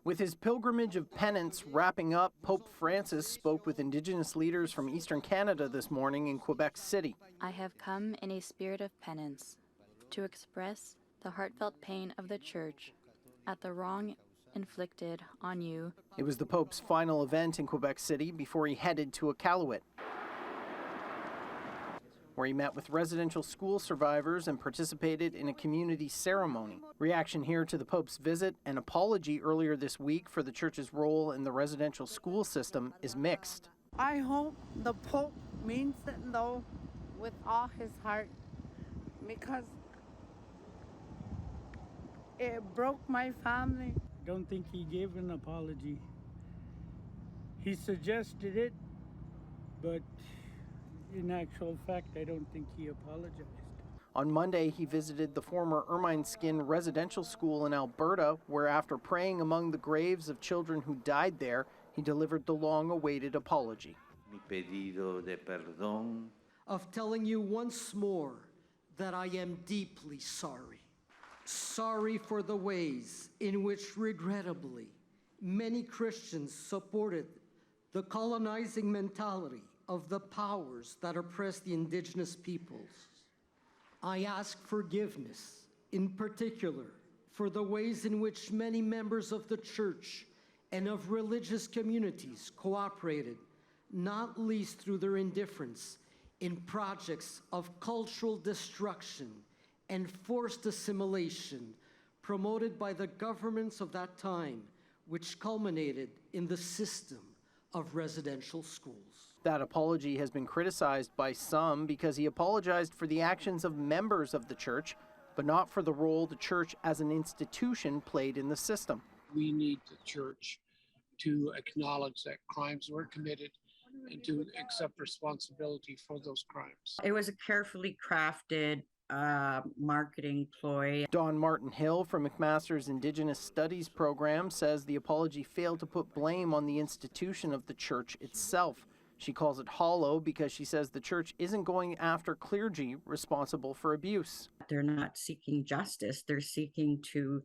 With his pilgrimage of penance wrapping up, Pope Francis spoke with Indigenous leaders from Eastern Canada this morning in Quebec City. I have come in a spirit of penance to express the heartfelt pain of the Church at the wrong inflicted on you. It was the Pope's final event in Quebec City before he headed to Iqaluit, where he met with residential school survivors and participated in a community ceremony. Reaction here to the Pope's visit and apology earlier this week for the Church's role in the residential school system is mixed. I hope the Pope means it, though, with all his heart, because it broke my family. I don't think he gave an apology. He suggested it, but in actual fact, I don't think he apologized. On Monday, he visited the former Ermineskin Residential School in Alberta, where after praying among the graves of children who died there, he delivered the long-awaited apology. Mi pedido de perdón. Of telling you once more that I am deeply sorry. Sorry for the ways in which, regrettably, many Christians supported the colonizing mentality of the powers that oppress the Indigenous peoples. I ask forgiveness, in particular, for the ways in which many members of the Church and of religious communities cooperated, not least through their indifference in projects of cultural destruction and forced assimilation promoted by the governments of that time, which culminated in the system of residential schools. That apology has been criticized by some because he apologized for the actions of members of the Church, but not for the role the Church as an institution played in the system. We need the Church to acknowledge that crimes were committed and to accept responsibility for those crimes. It was a carefully crafted marketing ploy. Dawn Martin-Hill from McMaster's Indigenous Studies program says the apology failed to put blame on the institution of the Church itself. She calls it hollow because she says the Church isn't going after clergy responsible for abuse. They're not seeking justice. They're seeking to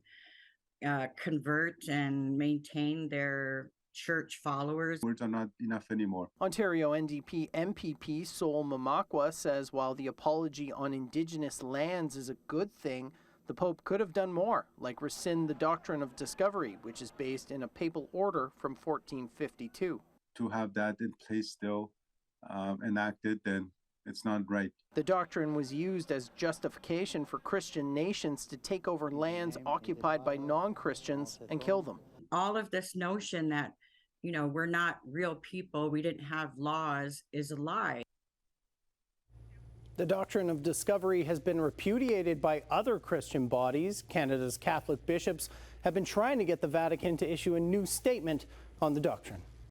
convert and maintain their Church followers. Words are not enough anymore. Ontario NDP MPP Sol Mamakwa says while the apology on Indigenous lands is a good thing, the Pope could have done more, like rescind the doctrine of discovery, which is based in a papal order from 1452. To have that in place still enacted, then it's not right. The doctrine was used as justification for Christian nations to take over lands occupied by non-Christians and kill them. All of this notion that, you know, we're not real people, we didn't have laws, is a lie. The doctrine of discovery has been repudiated by other Christian bodies. Canada's Catholic bishops have been trying to get the Vatican to issue a new statement on the doctrine.